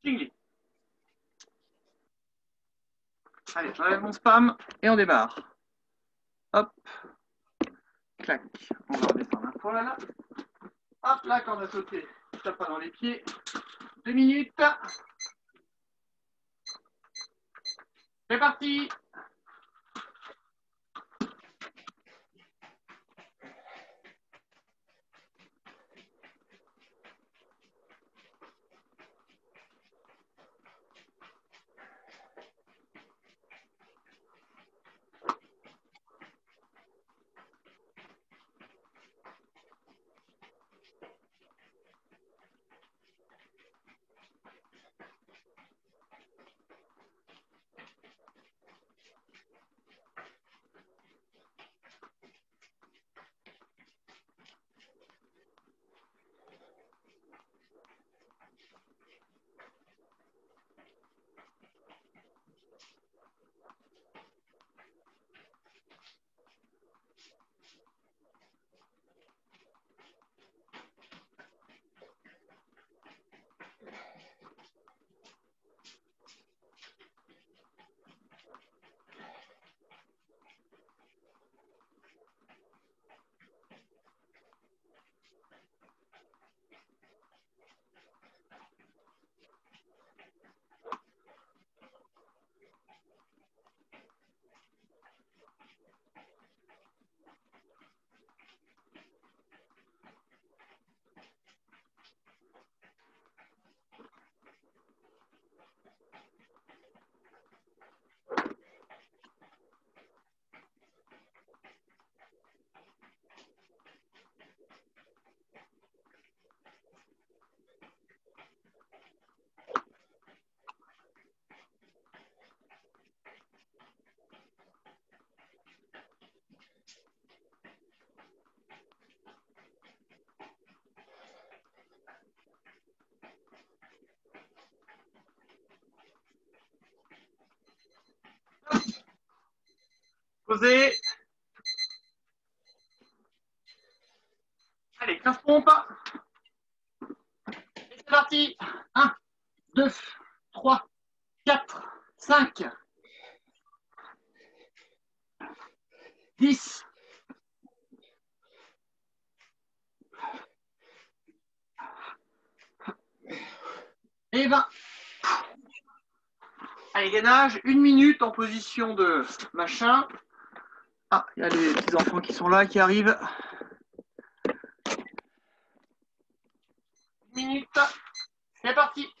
Jingli. Allez, j'enlève mon spam et on démarre. Hop. Clac. On va redescendre un peu là. Hop, là, quand on a sauté, je tape pas dans les pieds. 2 minutes. C'est parti. Posez. Allez, 15 pompes. Et c'est parti. 1, 2, 3, 4, 5, 10. Et 20. Allez, gainage, 1 minute en position de machin. Ah, il y a les petits enfants qui sont là, qui arrivent. 1 minute. C'est parti.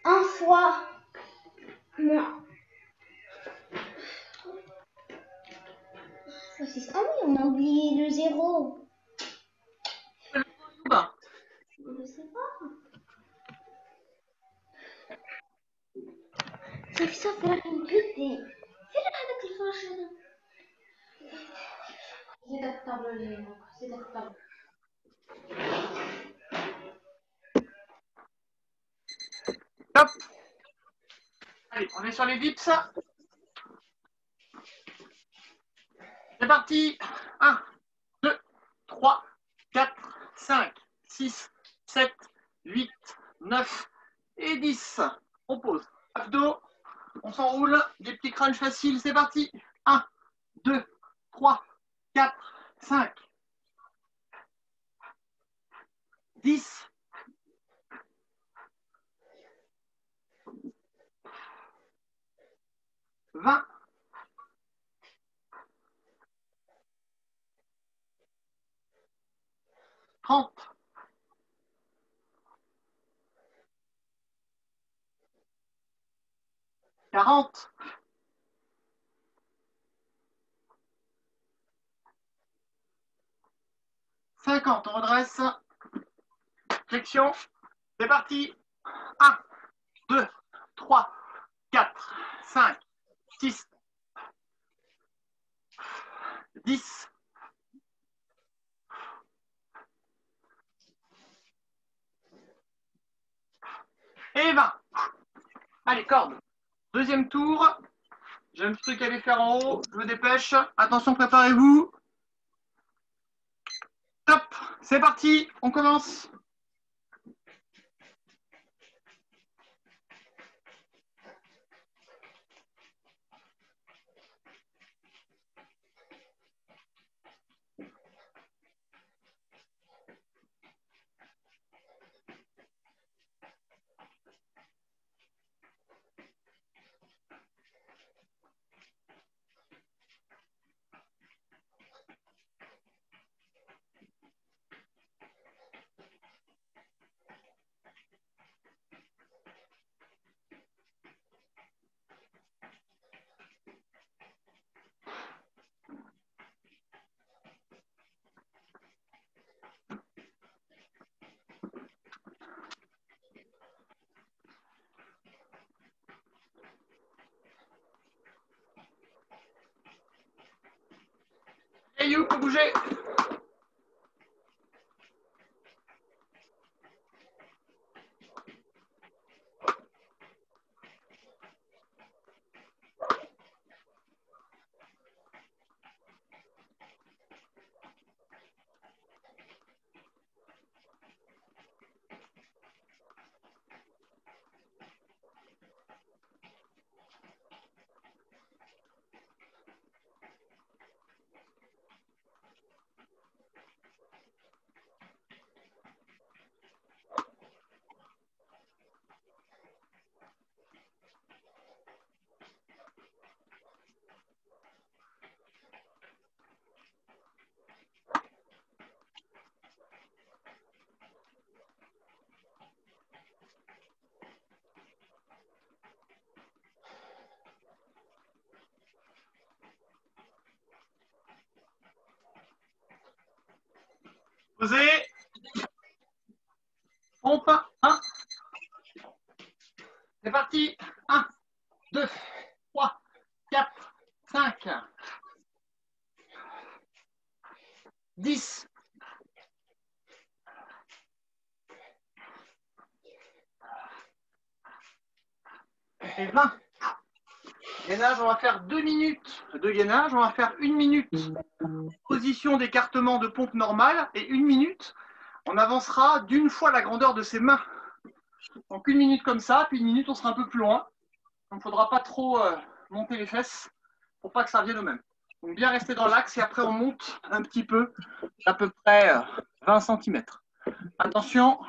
Un fois. Non. Ah oui, on a oublié le 0. Je ne sais pas. Ça fait une petite. C'est là avec le flash. C'est acceptable. C'est acceptable. Hop. Allez, on est sur les dips. C'est parti. 1, 2, 3, 4, 5, 6, 7, 8, 9 et 10. On pose. Abdos. On s'enroule. Des petits crunchs faciles. C'est parti. 1, 2, 3, 4, 5, 10. 20. 30. 40. 50. On redresse. Flexion. C'est parti. 1, 2, 3, 4, 5, 6, 10. Et 20. Allez, corde. Deuxième tour. J'ai un petit truc à aller faire en haut. Je me dépêche. Attention, préparez-vous. Top. C'est parti. On commence. Et you, faut bouger. Posez. Pompe. 1. C'est parti. 1, 2, 3, 4, 5, 10. Et 20. Gainage, on va faire 2 minutes de gainage. On va faire 1 minute position d'écartement de pompe normale et 1 minute, on avancera d'une fois la grandeur de ses mains. Donc 1 minute comme ça, puis 1 minute, on sera un peu plus loin. Donc il ne faudra pas trop monter les fesses pour pas que ça revienne au même. Donc bien rester dans l'axe et après on monte un petit peu, à peu près 20 cm. Attention.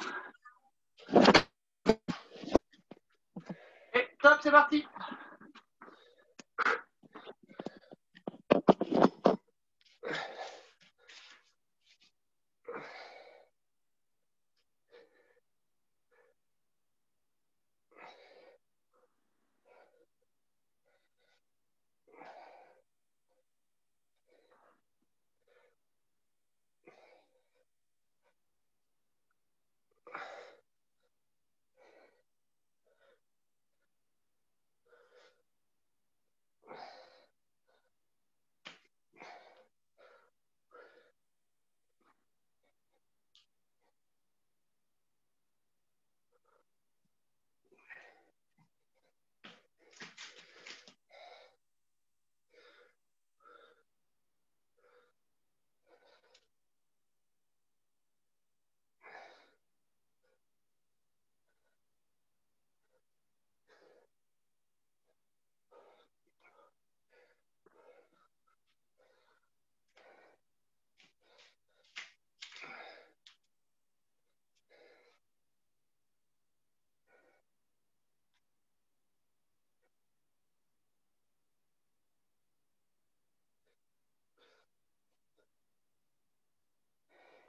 Et top, c'est parti.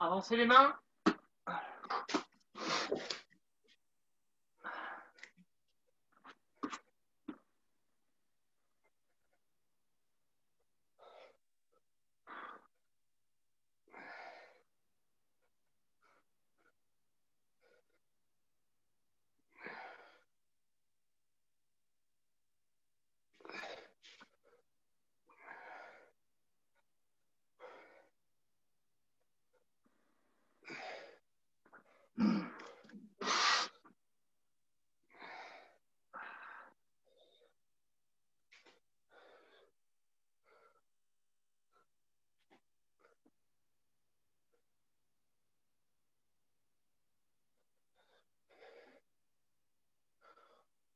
Avancez les mains.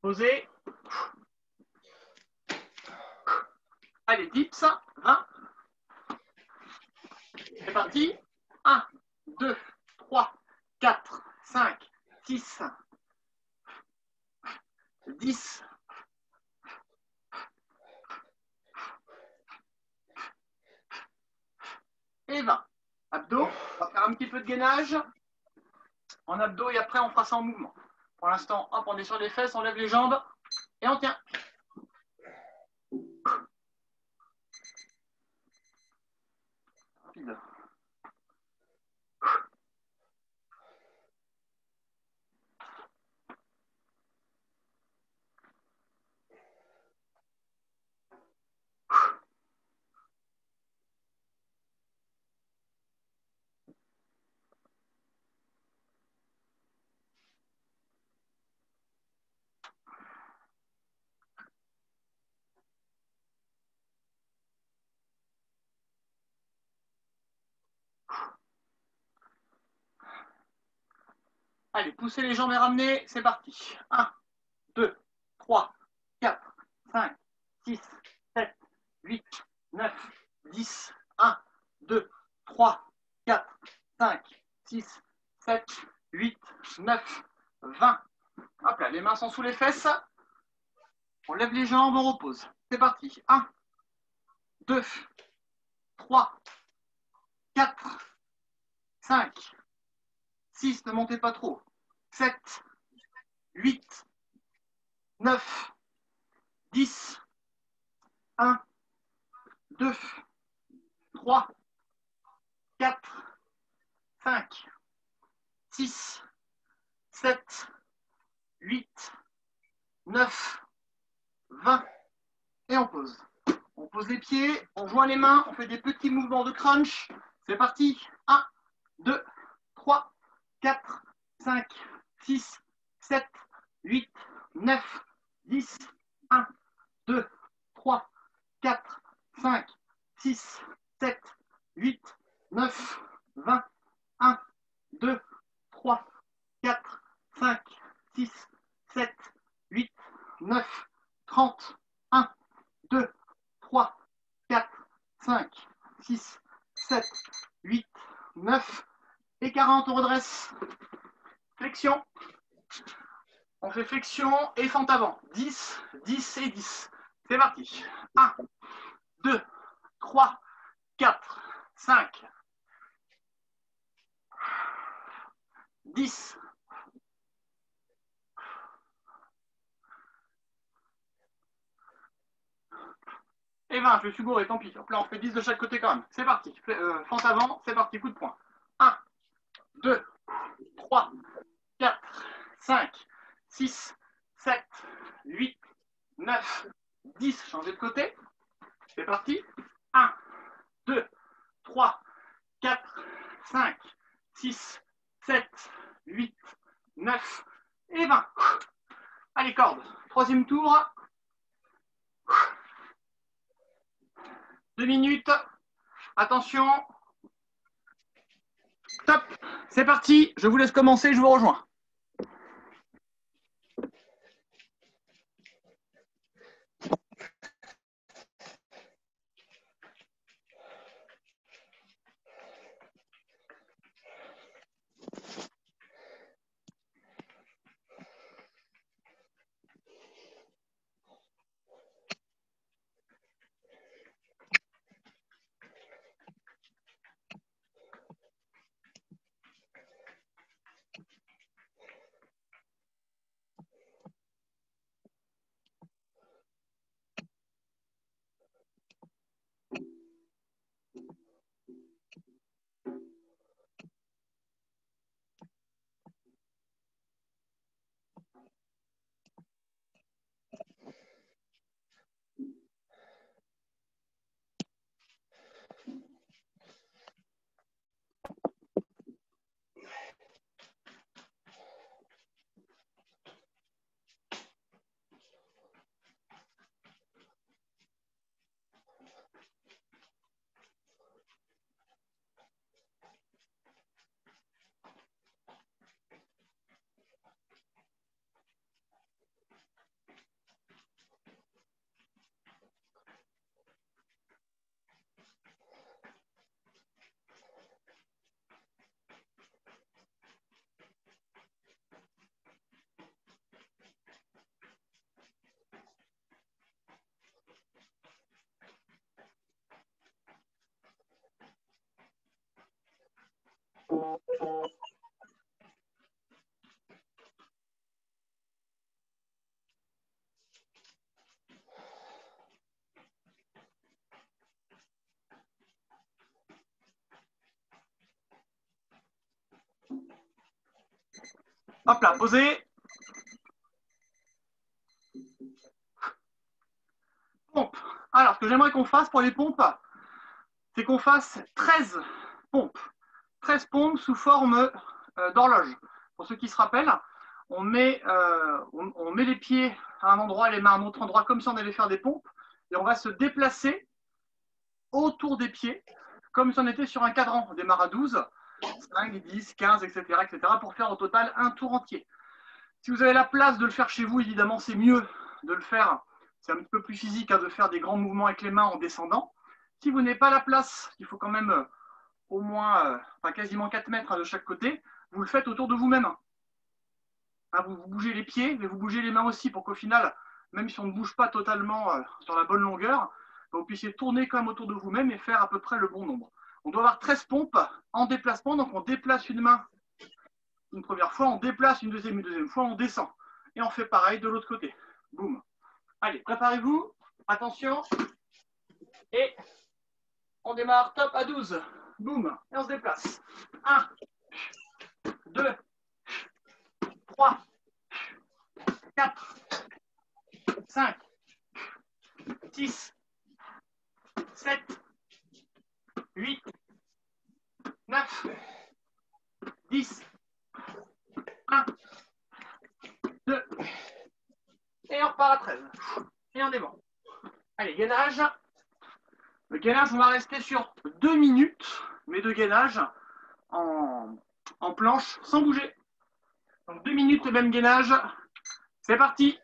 Posez. Allez, dips, 20. C'est parti. 1, 2, 3, 4, 5, 6, 10. Et 20. Abdos. On va faire un petit peu de gainage en abdos et après on fera ça en mouvement. Pour l'instant, hop, on est sur les fesses, on lève les jambes et on tient. Rapide. Allez, poussez les jambes et ramenez, c'est parti. 1, 2, 3, 4, 5, 6, 7, 8, 9, 10. 1, 2, 3, 4, 5, 6, 7, 8, 9, 20. Hop là, les mains sont sous les fesses. On lève les jambes, on repose. C'est parti. 1, 2, 3, 4, 5, 6, ne montez pas trop. 7, 8, 9, 10. 1, 2, 3, 4, 5, 6, 7, 8, 9, 20. Et on pose. On pose les pieds, on joint les mains, on fait des petits mouvements de crunch. C'est parti. 1, 2, 3, 4, 5, 6, 7, 8, 9, 10. 1, 2, 3, 4, 5, 6, 7, 8, 9, 20. 1, 2, 3, 4, 5, 6, 7, 8, 9, 30. 1, 2, 3, 4, 5, 6, 7, 8, 9 et 40. On redresse. Flexion. On fait flexion et fente avant. 10, 10 et 10. C'est parti. 1, 2, 3, 4, 5, 10. Et 20, je suis gouré, tant pis. Donc là, on fait 10 de chaque côté quand même. C'est parti. Fente avant, c'est parti, coup de poing. 1, 2, 3, 4, 5, 6, 7, 8, 9, 10. Changez de côté. C'est parti. 1, 2, 3, 4, 5, 6, 7, 8, 9 et 20. Allez, corde. Troisième tour. 2 minutes. Attention. Top. C'est parti. Je vous laisse commencer. Je vous rejoins. Hop là, posez. Pompe. Alors, ce que j'aimerais qu'on fasse pour les pompes, c'est qu'on fasse 13 pompes. 13 pompes sous forme d'horloge. Pour ceux qui se rappellent, on met les pieds à un endroit et les mains à un autre endroit, comme si on allait faire des pompes, et on va se déplacer autour des pieds, comme si on était sur un cadran. On démarre à 12, 5, 10, 15, etc., pour faire au total un tour entier. Si vous avez la place de le faire chez vous, évidemment, c'est mieux de le faire. C'est un petit peu plus physique de faire des grands mouvements avec les mains en descendant. Si vous n'avez pas la place, il faut quand même au moins, quasiment 4 mètres de chaque côté, vous le faites autour de vous-même. Vous bougez les pieds, mais vous bougez les mains aussi pour qu'au final, même si on ne bouge pas totalement sur la bonne longueur, vous puissiez tourner quand même autour de vous-même et faire à peu près le bon nombre. On doit avoir 13 pompes en déplacement, donc on déplace une main une première fois, on déplace une deuxième fois, on descend. Et on fait pareil de l'autre côté. Boum. Allez, préparez-vous. Attention. Et on démarre top à 12. Boum. Et on se déplace. 1, 2, 3, 4, 5, 6, 7, 8, 9, 10, 1, 2, et on repart à 13. Et on est bon. Allez, gainage. Le gainage, on va rester sur 2 minutes, mais de gainage en planche sans bouger. Donc 2 minutes, le même gainage. C'est parti.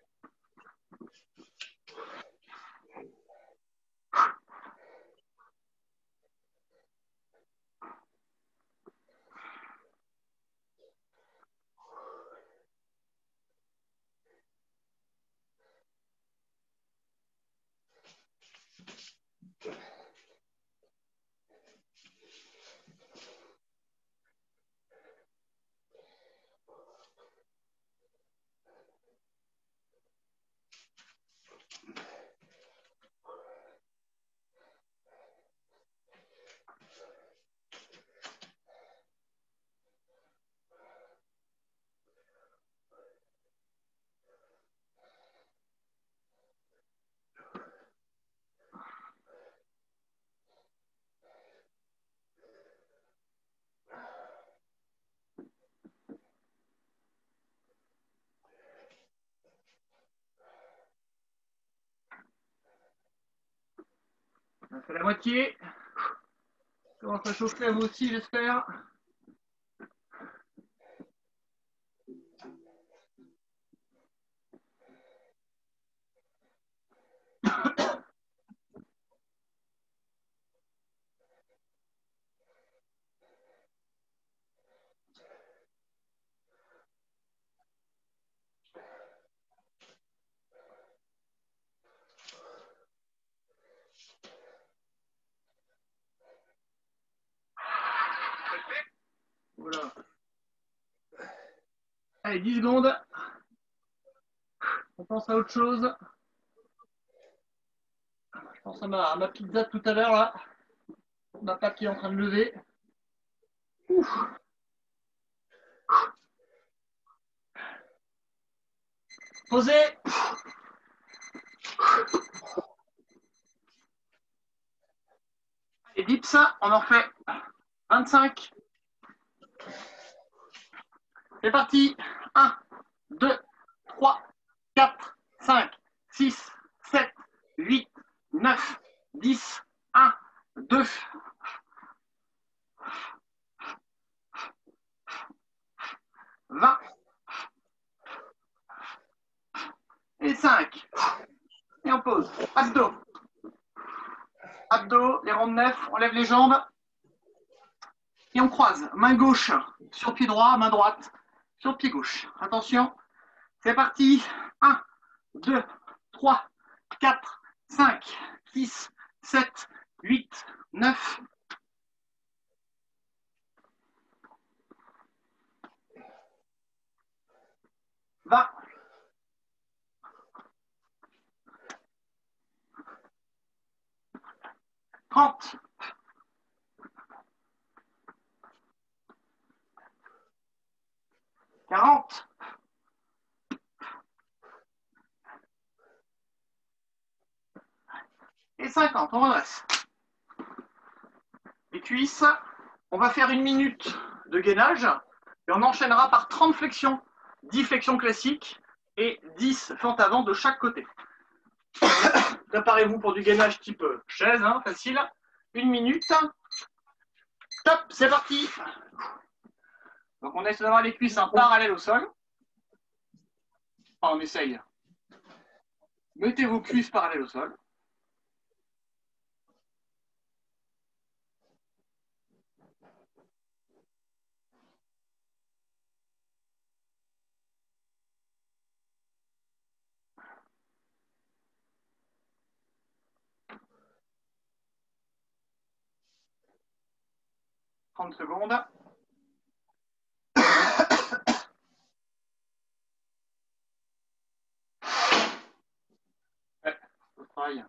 On a fait la moitié. Ça commence à chauffer à vous aussi, j'espère. Voilà. Allez, 10 secondes. On pense à autre chose. Je pense à ma pizza de tout à l'heure, là. Ma patte qui est en train de lever. Ouf. Posez. Et dips, on en fait 25. C'est parti. 1, 2, 3, 4, 5, 6, 7, 8, 9, 10, 1, 2, 20 et 5. Et on pose. Abdos. Abdos, les ronds de neuf, on lève les jambes. Et on croise. Main gauche sur pied droit, main droite sur pied gauche. Attention, c'est parti. 1, 2, 3, 4, 5, 6, 7, 8, 9. 20. 30. 40. 50, on redresse. Les cuisses, on va faire 1 minute de gainage et on enchaînera par 30 flexions. 10 flexions classiques et 10 fentes avant de chaque côté. Préparez-vous pour du gainage type chaise, hein, facile. 1 minute. Top, c'est parti. Donc on essaie d'avoir les cuisses en parallèle au sol. Enfin, on essaye. Mettez vos cuisses parallèles au sol. « 30 secondes. Ouais, au travail.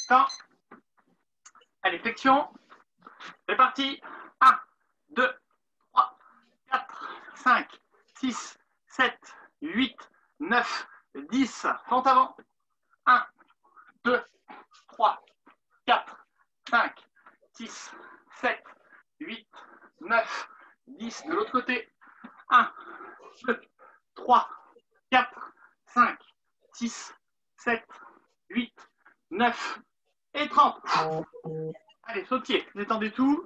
Temps. Allez, flexion. C'est parti. 1, 2, 3, 4, 5, 6, 7, 8, 9, 10. Fente avant. 1, 2, 3, 4, 5, 6, 7, 8, 9, 10. De l'autre côté. 1, 2, 3, 4, 5, 6, 7, 8, 9 et 30. Allez, sautiez, détendez tout.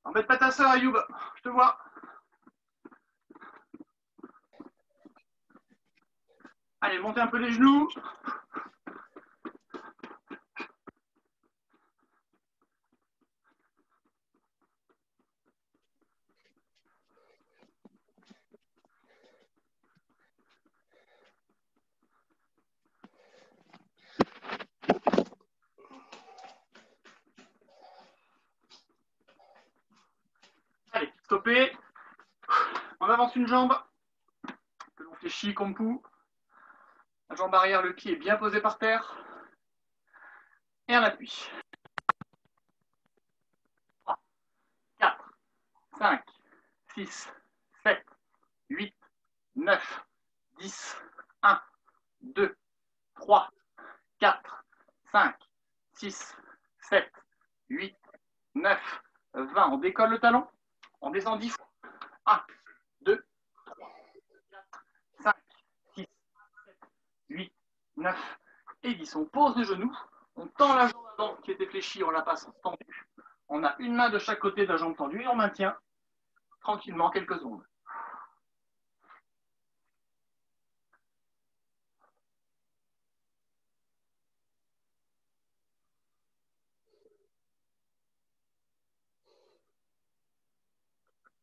Embête pas ta soeur, Ayoub, je te vois. Allez, montez un peu les genoux. Allez, stoppez. On avance une jambe. Que l'on fait chi comme pou. La jambe arrière, le pied est bien posé par terre. Et un appui. 3, 4, 5, 6, 7, 8, 9, 10, 1, 2, 3, 4, 5, 6, 7, 8, 9, 20. On décolle le talon. On descend 10 fois. 1, 2, 3, 4, 5, 6, 7, 8, 9 et 10. On pose le genou. On tend la jambe avant qui était fléchie, on la passe tendue. On a une main de chaque côté de la jambe tendue et on maintient tranquillement quelques secondes.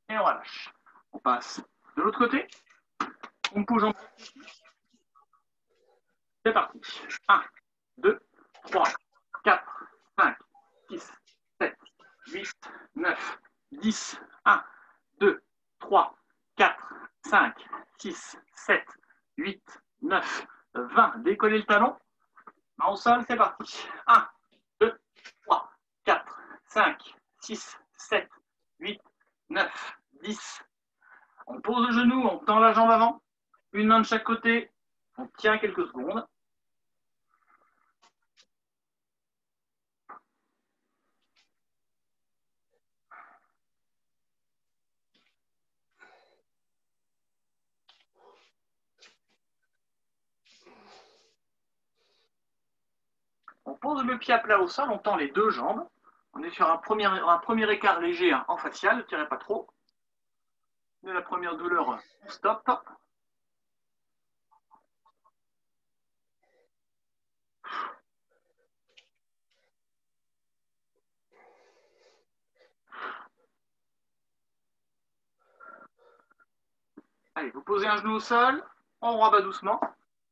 Et on relâche. On passe de l'autre côté. On bouge en. C'est parti. 1, 2, 3, 4, 5, 6, 7, 8, 9, 10. 1, 2, 3, 4, 5, 6, 7, 8, 9, 20. Décollez le talon. Main au sol, c'est parti. 1, 2, 3, 4, 5, 6, 7, 8, 9, 10. On pose le genou, on tend la jambe avant. Une main de chaque côté. On tient quelques secondes. On pose le pied à plat au sol, on tend les deux jambes. On est sur un premier écart léger en facial, ne tirez pas trop. Dès la première douleur, on stop. Allez, vous posez un genou au sol, on rabat doucement.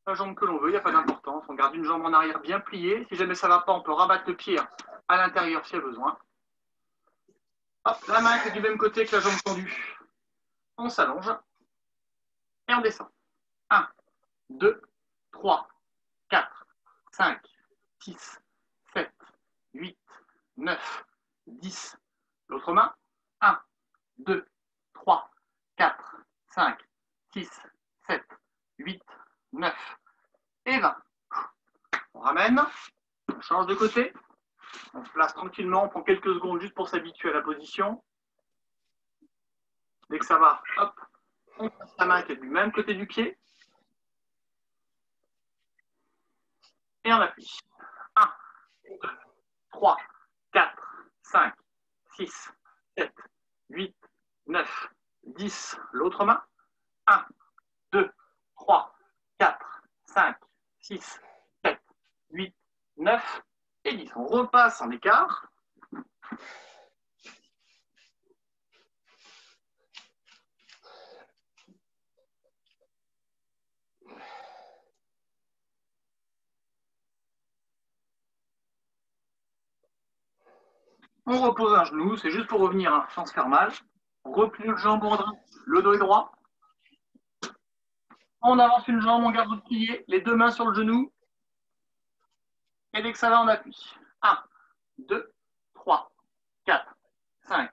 la jambe que l'on veut, il n'y a pas d'importance. On garde une jambe en arrière bien pliée. Si jamais ça ne va pas, on peut rabattre le pied à l'intérieur s'il y a besoin. Hop, la main est du même côté que la jambe tendue. On s'allonge et on descend. 1, 2, 3, 4, 5, 6, 7, 8, 9, 10. L'autre main. 1, 2, 3, 4, 5, 6, 7, 8, 9 et 20. On ramène, on change de côté, on se place tranquillement, on prend quelques secondes juste pour s'habituer à la position. Dès que ça va, hop, on passe la main qui est du même côté du pied. Et on appuie. 1, 2, 3, 4, 5, 6, 7, 8, 9, 10. L'autre main. 1, 2, 3, 4, 5, 6, 7, 8, 9 et 10. On repasse en écart. On repose un genou, c'est juste pour revenir hein, sans se faire mal. On replie le jambon droit, le dos est droit. On avance une jambe, on garde le plié, les deux mains sur le genou. Et dès que ça va, on appuie. 1, 2, 3, 4, 5,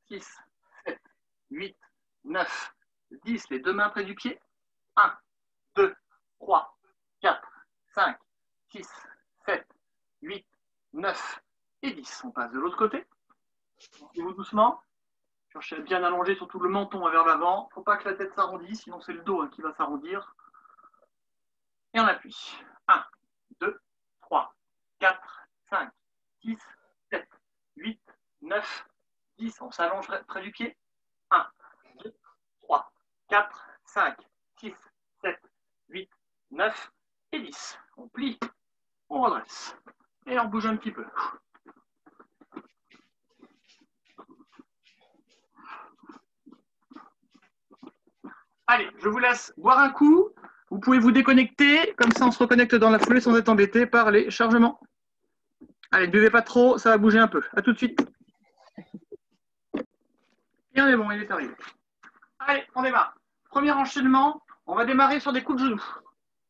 6, 7, 8, 9, 10. Les deux mains près du pied. 1, 2, 3, 4, 5, 6, 7, 8, 9 et 10. On passe de l'autre côté. Vous doucement. Cherchez à bien allonger surtout le menton vers l'avant. Il ne faut pas que la tête s'arrondisse, sinon c'est le dos hein, qui va s'arrondir. Et on appuie. 1, 2, 3, 4, 5, 6, 7, 8, 9, 10. On s'allonge près du pied. 1, 2, 3, 4, 5, 6, 7, 8, 9 et 10. On plie, on redresse. Et on bouge un petit peu. Allez, je vous laisse boire un coup. Vous pouvez vous déconnecter. Comme ça, on se reconnecte dans la foulée sans être embêté par les chargements. Allez, ne buvez pas trop, ça va bouger un peu. À tout de suite. Et on est bon, il est arrivé. Allez, on démarre. Premier enchaînement, on va démarrer sur des coups de genoux.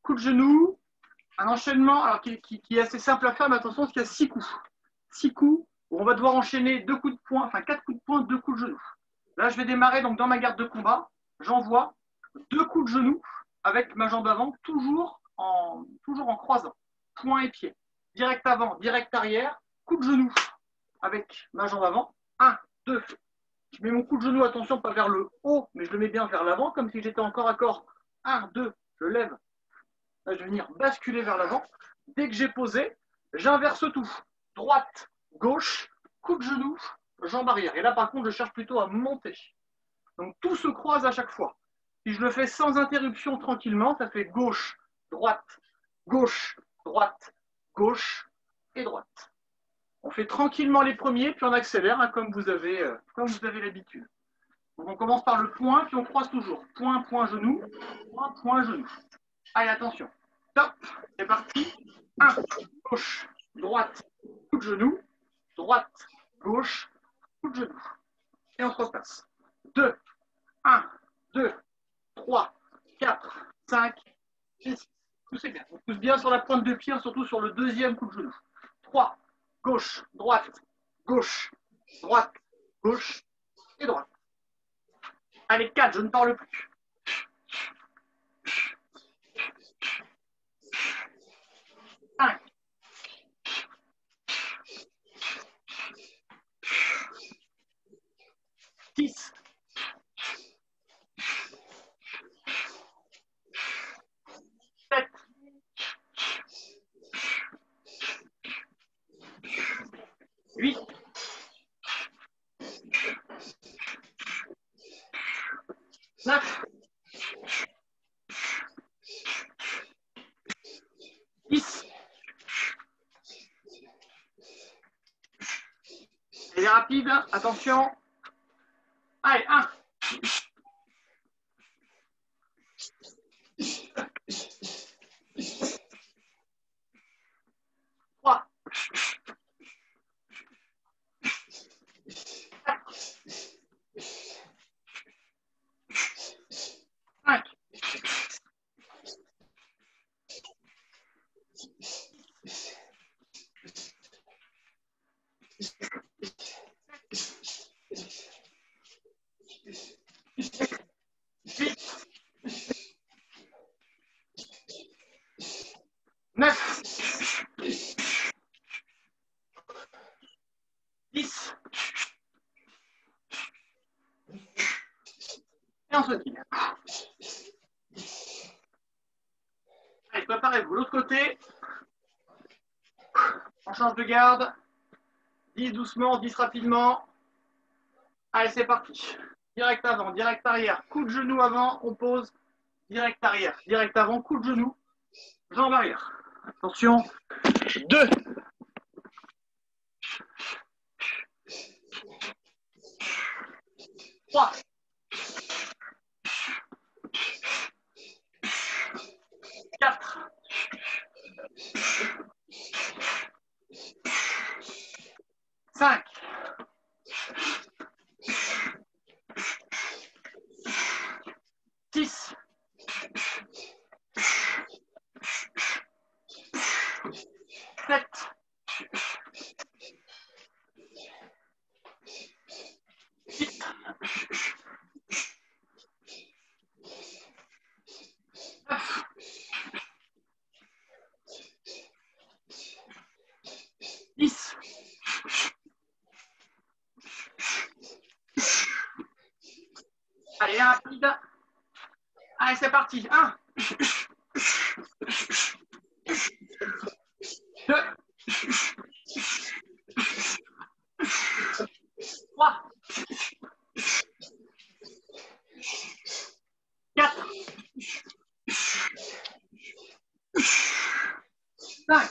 Coups de genoux, un enchaînement alors, qui est assez simple à faire, mais attention, parce qu'il y a 6 coups. 6 coups où on va devoir enchaîner 2 coups de poing, enfin 4 coups de poing, 2 coups de genoux. Là, je vais démarrer donc dans ma garde de combat. J'envoie 2 coups de genoux avec ma jambe avant, toujours en croisant. Poing et pied. Direct avant, direct arrière. Coup de genou avec ma jambe avant. 1, 2. Je mets mon coup de genou, attention, pas vers le haut, mais je le mets bien vers l'avant, comme si j'étais encore à corps. 1, 2, je lève. Là, je vais venir basculer vers l'avant. Dès que j'ai posé, j'inverse tout. Droite, gauche, coup de genou, jambe arrière. Et là, par contre, je cherche plutôt à monter. Donc, tout se croise à chaque fois. Si je le fais sans interruption, tranquillement, ça fait gauche, droite, gauche, droite, gauche et droite. On fait tranquillement les premiers, puis on accélère, hein, comme vous avez l'habitude. Donc, on commence par le point, puis on croise toujours. Point, point, genou, point, point, genou. Allez, attention. Top, c'est parti. 1, gauche, droite, coup de genou, droite, gauche, coup de genou. Et on se repasse. 2, 1, 2, 3, 4, 5, 6. Poussez bien. On pousse bien sur la pointe de pied, surtout sur le deuxième coup de genou. 3, gauche, droite, gauche, droite, gauche et droite. Allez, 4, je ne parle plus. 5, 6, 7, 8, 9, 10. C'est rapide, attention. Allez, 1. 2. 5, 9, 10. Et on se tire. Allez, préparez-vous. L'autre côté. On change de garde. 10 doucement, 10 rapidement. Allez, c'est parti. Direct avant, direct arrière. Coup de genou avant, on pose. Direct arrière, direct avant, coup de genou. Jambe arrière. Attention. 2. 3. 4. 5. 6. 7. 8. 9. 10. Allez, rapide. Allez, c'est parti. 1. 2. 3. 4. 5.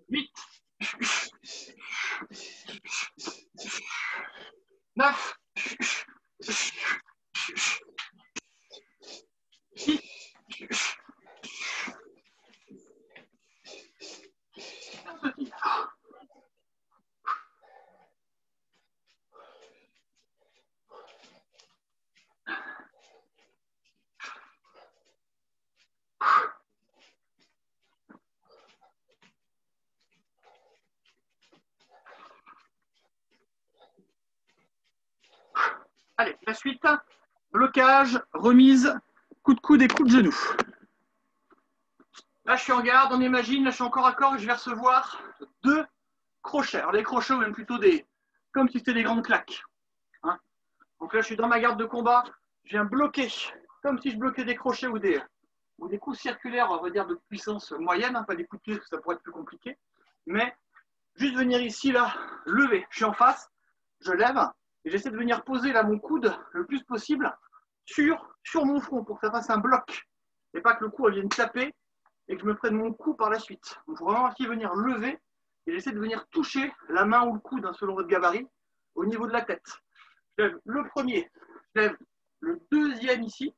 8. 9. 10. Allez, la suite, blocage, remise, coup de coude et coup de genou. Là, je suis en garde, on imagine, là, je suis encore à corps et je vais recevoir 2 crochets. Alors, les crochets, ou même plutôt comme si c'était des grandes claques. Hein. Donc là, je suis dans ma garde de combat, je viens bloquer, comme si je bloquais des crochets ou des coups circulaires, on va dire, de puissance moyenne, hein, pas des coups de pied, parce que ça pourrait être plus compliqué. Mais juste venir ici, là, lever. Je suis en face, je lève, et j'essaie de venir poser là mon coude le plus possible sur mon front pour que ça fasse un bloc. Et pas que le cou vienne taper et que je me prenne mon cou par la suite. Donc, il faut vraiment ici venir lever et j'essaie de venir toucher la main ou le coude, hein, selon votre gabarit, au niveau de la tête. Je lève le premier, je lève le deuxième ici,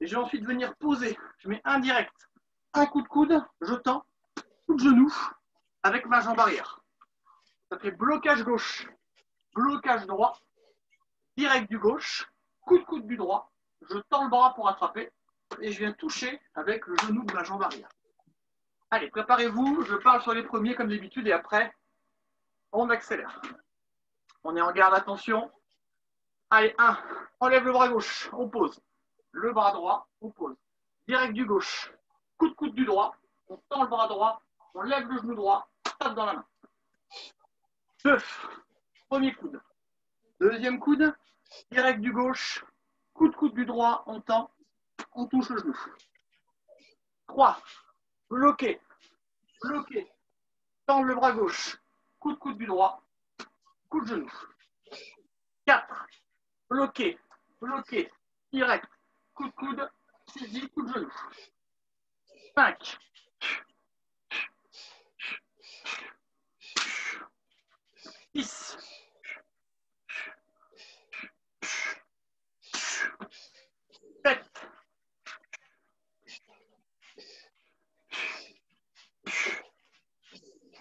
et je vais ensuite venir poser. Je mets un direct, un coup de coude, je tends, coup de genou, avec ma jambe arrière. Ça fait blocage gauche, blocage droit, direct du gauche, coup de coude du droit, je tends le bras pour attraper, et je viens toucher avec le genou de ma jambe arrière. Allez, préparez-vous, je parle sur les premiers comme d'habitude, et après, on accélère. On est en garde, attention. Allez, 1, on lève le bras gauche, on pose. Le bras droit, on pose. Direct du gauche, coup de coude du droit, on tend le bras droit, on lève le genou droit, tape dans la main. 2, premier coude. Deuxième coude, direct du gauche, coup de coude du droit, on tend, on touche le genou. 3, bloqué, bloqué, tend le bras gauche, coup de coude du droit, coup de genou. 4, bloqué, bloqué, direct, coup de coude, saisie, coup de genou. 5, 6, 7,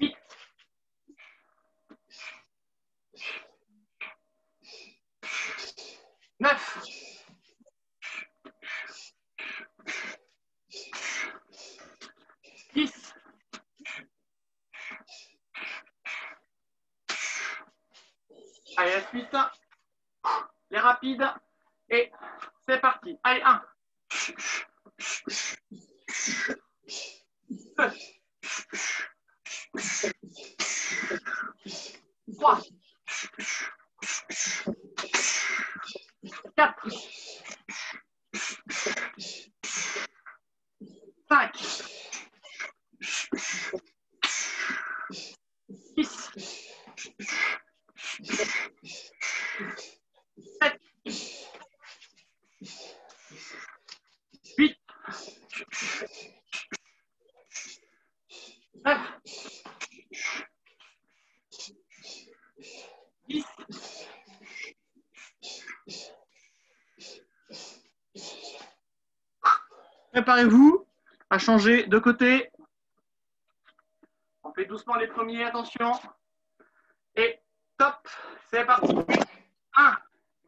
8, 9, 10, allez, la suite, les rapides, et c'est parti. Allez, 1, 2, 3, 4, 5, 6, 7, 8, 9, 10, 11. Préparez-vous à changer de côté. On fait doucement les premiers, attention. Et top, c'est parti. 1,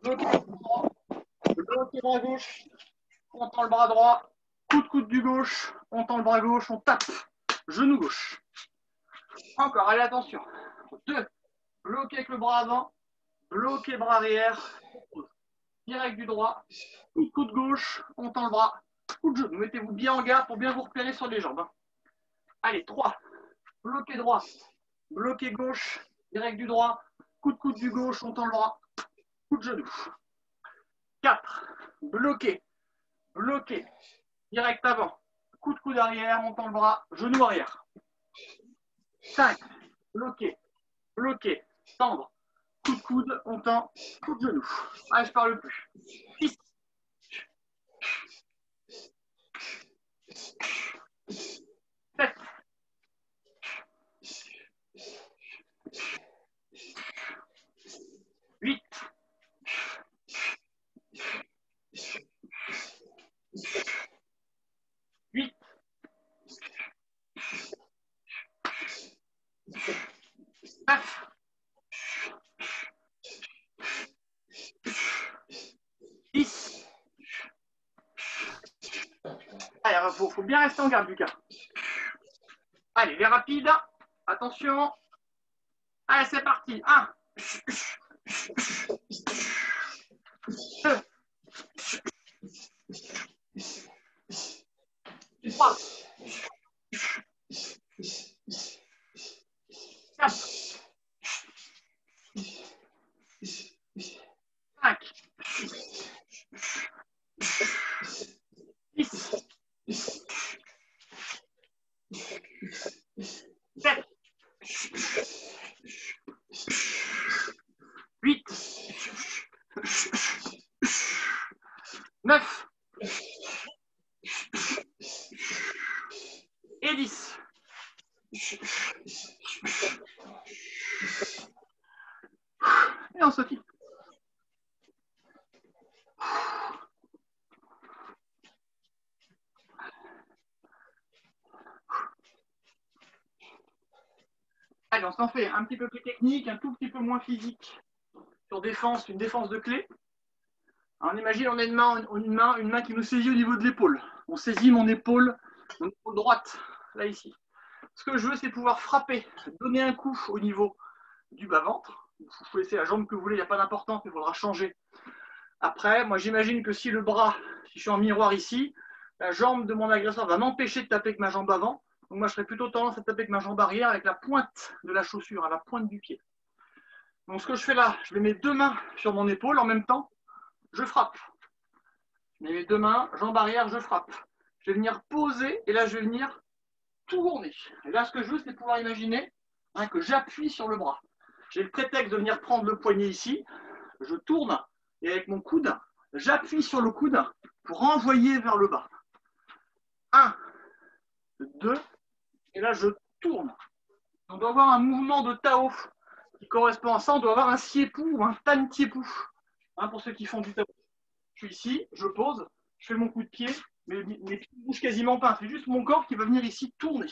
bloqué droit, bloqué bras gauche, on tend le bras droit, coup de coude du gauche, on tend le bras gauche, on tape, genou gauche. Encore, allez, attention. 2, bloqué avec le bras avant, bloqué bras arrière, direct du droit, coup de coude gauche, on tend le bras, coup de genou. Mettez-vous bien en garde pour bien vous repérer sur les jambes. Allez, 3, bloqué droit, bloqué gauche, direct du droit, coup de coude du gauche, on tend le bras, coup de genou. 4, bloqué, bloqué, direct avant, coup de coude arrière, on tend le bras, genou arrière. 5, bloqué, bloqué, tendre, coup de coude, on tend, coup de genou. Allez, je parle plus. 6, 7, 8, 8, 9, 10. Allez, il faut bien rester en garde, Lucas. Allez, les rapides. Attention. Allez, c'est parti. 1, 2, 3, 4, 5, 6, 7, 8, 9 et 10. Et on saute. Allez, on s'en fait un petit peu plus technique, un tout petit peu moins physique. Sur défense, une défense de clé. Alors, on imagine, on a une main qui nous saisit au niveau de l'épaule. On saisit mon épaule droite, là ici. Ce que je veux, c'est pouvoir frapper, donner un coup au niveau du bas-ventre. Vous pouvez laisser la jambe que vous voulez, il n'y a pas d'importance, mais il faudra changer. Après, moi j'imagine que si le bras, si je suis en miroir ici, la jambe de mon agresseur va m'empêcher de taper avec ma jambe avant. Donc moi je serais plutôt tendance à taper avec ma jambe arrière avec la pointe de la chaussure, à la pointe du pied. Donc ce que je fais là, je mets mes deux mains sur mon épaule en même temps, je frappe. Je mets mes deux mains, jambe arrière, je frappe. Je vais venir poser et là je vais venir tourner. Et là ce que je veux, c'est pouvoir imaginer que j'appuie sur le bras. J'ai le prétexte de venir prendre le poignet ici, je tourne et avec mon coude, j'appuie sur le coude pour envoyer vers le bas. 1, 2, et là je tourne. On doit avoir un mouvement de Tao qui correspond à ça, on doit avoir un siépou ou un tan tiépou. Hein, pour ceux qui font du tabou. Je suis ici, je pose, je fais mon coup de pied, mais mes pieds ne bougent quasiment pas. C'est juste mon corps qui va venir ici tourner.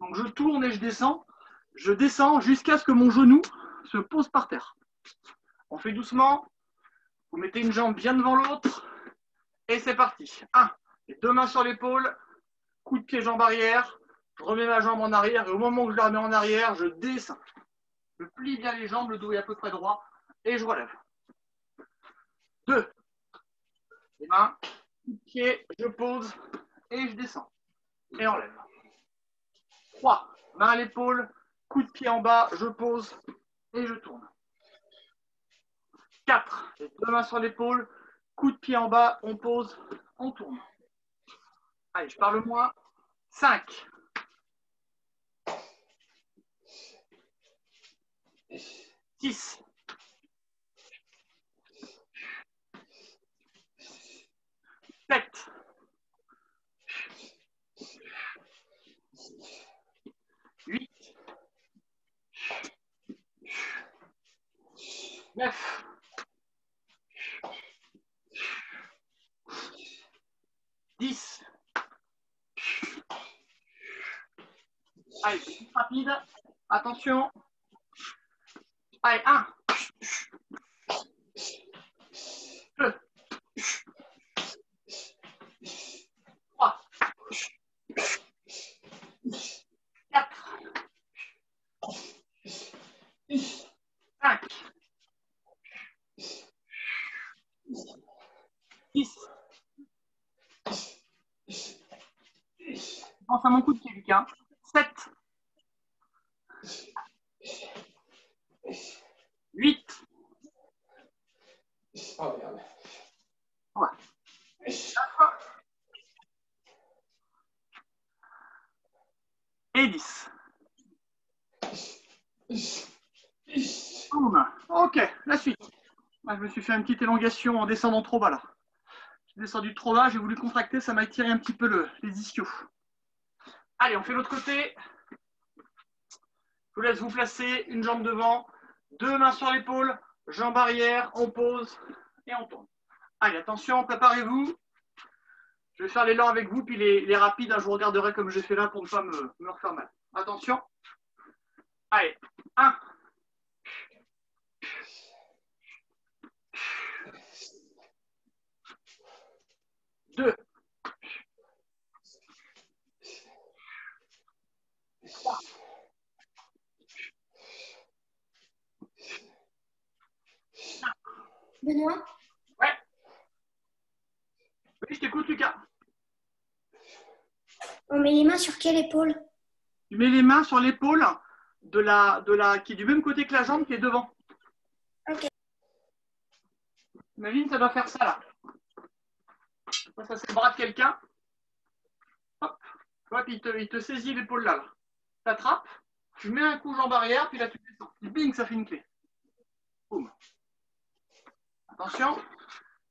Donc je tourne et je descends jusqu'à ce que mon genou se pose par terre. On fait doucement, vous mettez une jambe bien devant l'autre, et c'est parti. 1, et 2 mains sur l'épaule, coup de pied jambe arrière, je remets ma jambe en arrière, et au moment où je la remets en arrière, je descends. Je plie bien les jambes, le dos est à peu près droit, et je relève. 2, les mains, coup de pied, je pose, et je descends, et enlève. 3, main à l'épaule, coup de pied en bas, je pose, et je tourne. 4, et 2 mains sur l'épaule, coup de pied en bas, on pose, on tourne. Allez, je parle moins. 5, 6, 7, 8, 9, 10. Allez, c'est rapide. Attention. Allez, 1, 2, 3, 4, 5, 6. Je pense à mon coup de pied, Lucas. 7, 8. Oh merde. Ouais. 9 et 10. Boum. Ok, la suite. Je me suis fait une petite élongation en descendant trop bas là. J'ai descendu trop bas, j'ai voulu contracter, ça m'a étiré un petit peu les ischios. Allez, on fait l'autre côté. Je vous laisse vous placer, une jambe devant, 2 mains sur l'épaule, jambe arrière, on pose et on tourne. Allez, attention, préparez-vous. Je vais faire les lents avec vous, puis les rapides, je vous regarderai comme je fais là pour ne pas me refaire mal. Attention. Allez, 1. 2. 3. 4. Benoît, Ouais. Oui, je t'écoute, Lucas. on met les mains sur quelle épaule? Tu mets les mains sur l'épaule qui est du même côté que la jambe qui est devant. Ok. Imagine, ça doit faire ça là. Ça c'est le bras de quelqu'un. Hop. Tu vois, puis il te saisit l'épaule là. Tu t'attrapes, tu mets un coup jambe arrière, puis là tu descends. Puis bing, ça fait une clé. Boum. Attention.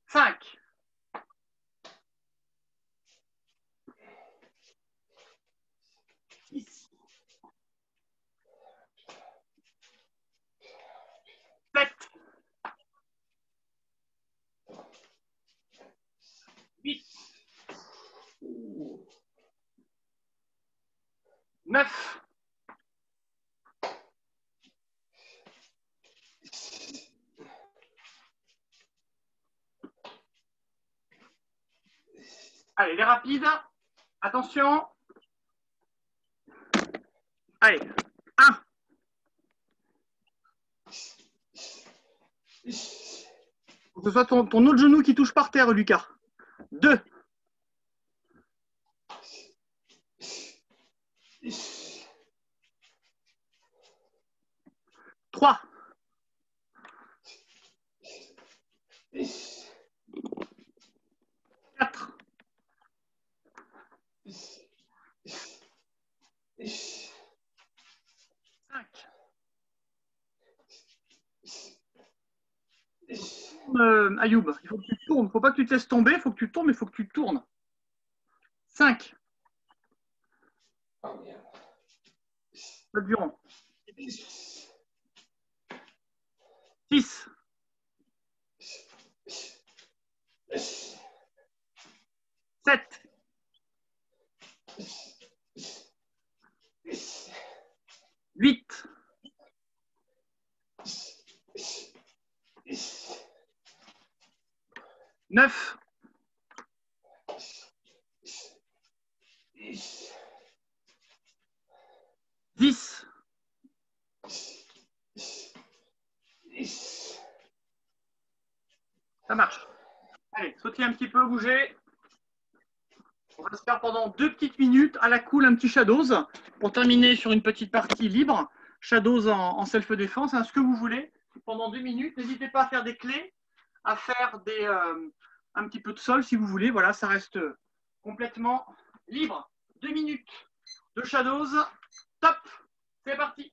5. 6. 7. 8. 9. 10. Allez, les rapides. Attention. Allez. 1. Faut que ce soit ton autre genou qui touche par terre, Lucas. 2. 3. 4. 5. Ayoub, il faut que tu tournes. Il ne faut pas que tu te laisses tomber. Il faut que tu tournes, mais il faut que tu tournes. 5. Oh merde. Pas de buron. 6, 7, 8, 9, 10. Ça marche. Allez, sautez un petit peu, bougez. On va se faire pendant 2 petites minutes à la cool un petit shadows pour terminer sur une petite partie libre. Shadows en self-défense, hein, ce que vous voulez. Pendant 2 minutes, n'hésitez pas à faire des clés, à faire un petit peu de sol si vous voulez. Voilà, ça reste complètement libre. 2 minutes de shadows. Top, c'est parti.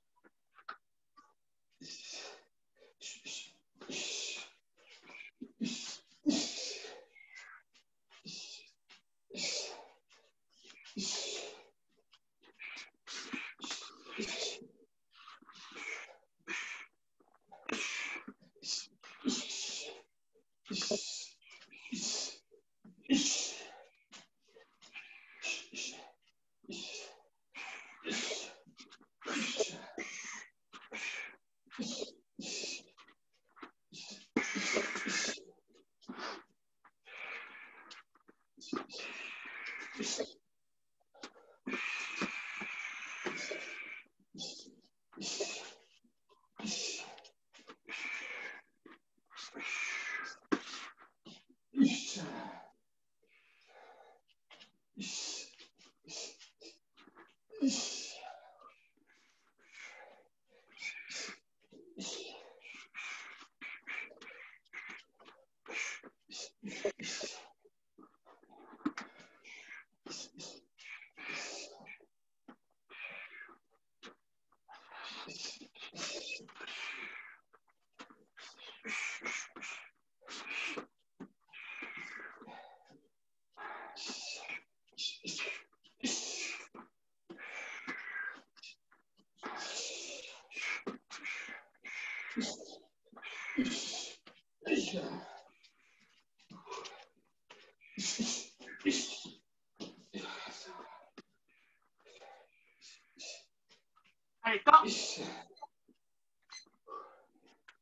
Allez, temps.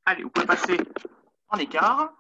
Allez, vous pouvez passer en écart.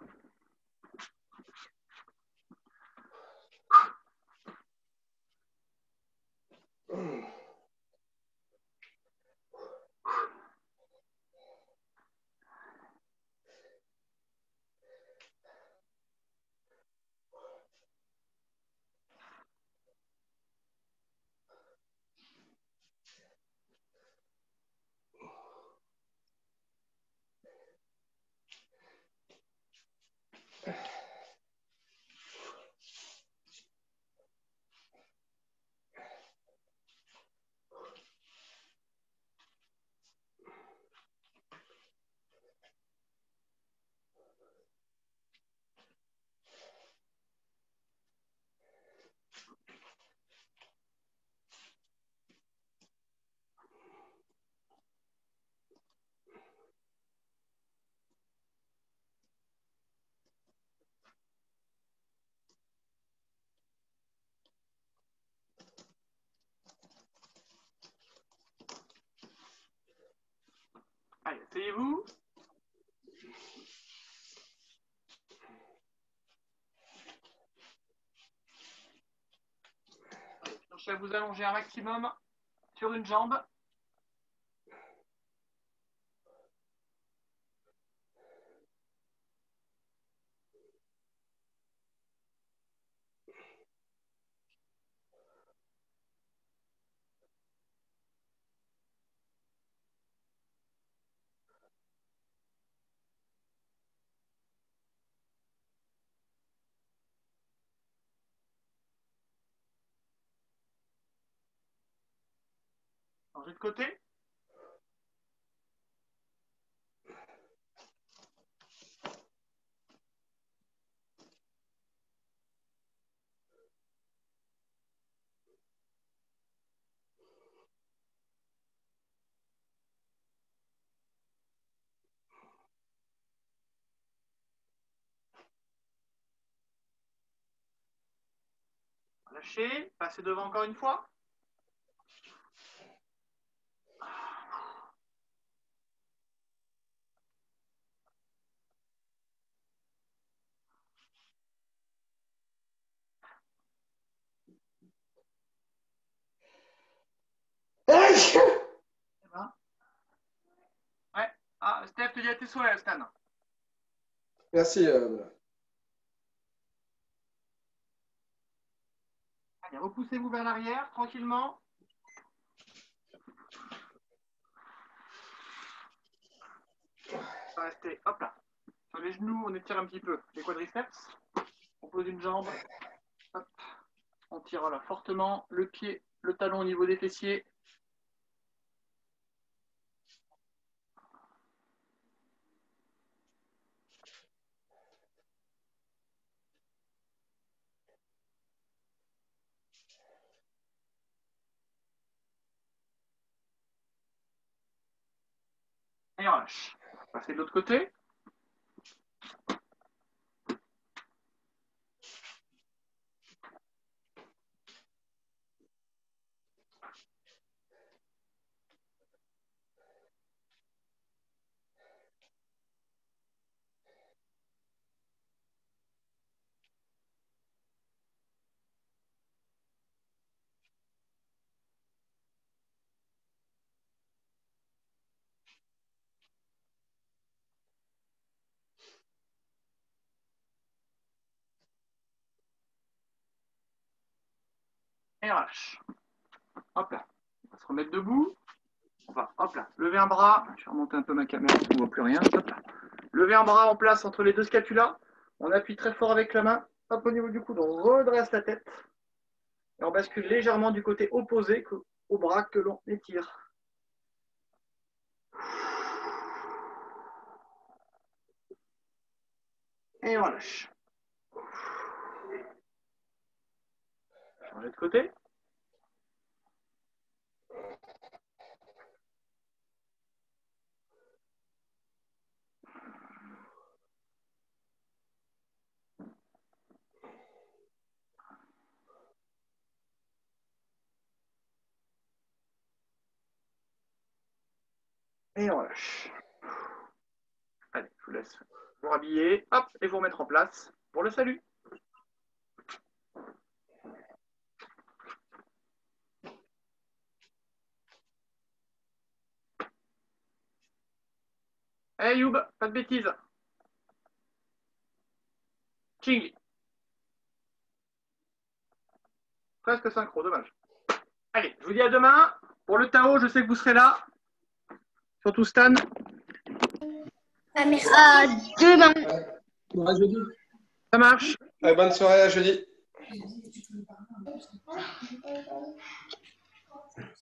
Allez, asseyez-vous. Cherchez à vous allonger un maximum sur une jambe. Changez de côté. Lâchez, passez devant encore une fois. Ouais. Ah, Steph te dit à tes souhaits, Stan. Merci. Allez, repoussez-vous vers l'arrière, tranquillement. On va rester, hop là. Sur les genoux, on étire un petit peu les quadriceps. On pose une jambe. Hop. On tire là fortement le pied, le talon au niveau des fessiers. Et on relâche. On va passer de l'autre côté. Et on relâche. Hop là. On va se remettre debout. On va, hop là, lever un bras. Je vais remonter un peu ma caméra, on ne voit plus rien. Hop là. Lever un bras en place entre les deux scapulas. On appuie très fort avec la main. Hop, au niveau du coude, on redresse la tête. Et on bascule légèrement du côté opposé au bras que l'on étire. Et on lâche. Changer de côté. Et on lâche. Allez, je vous laisse vous rhabiller, hop, et vous remettre en place pour le salut. Hey Youb, pas de bêtises. Ching. Presque synchro, dommage. Allez, je vous dis à demain. Pour le Tao, je sais que vous serez là. Surtout Stan. À demain. À jeudi. Ça marche. Bonne soirée, à jeudi.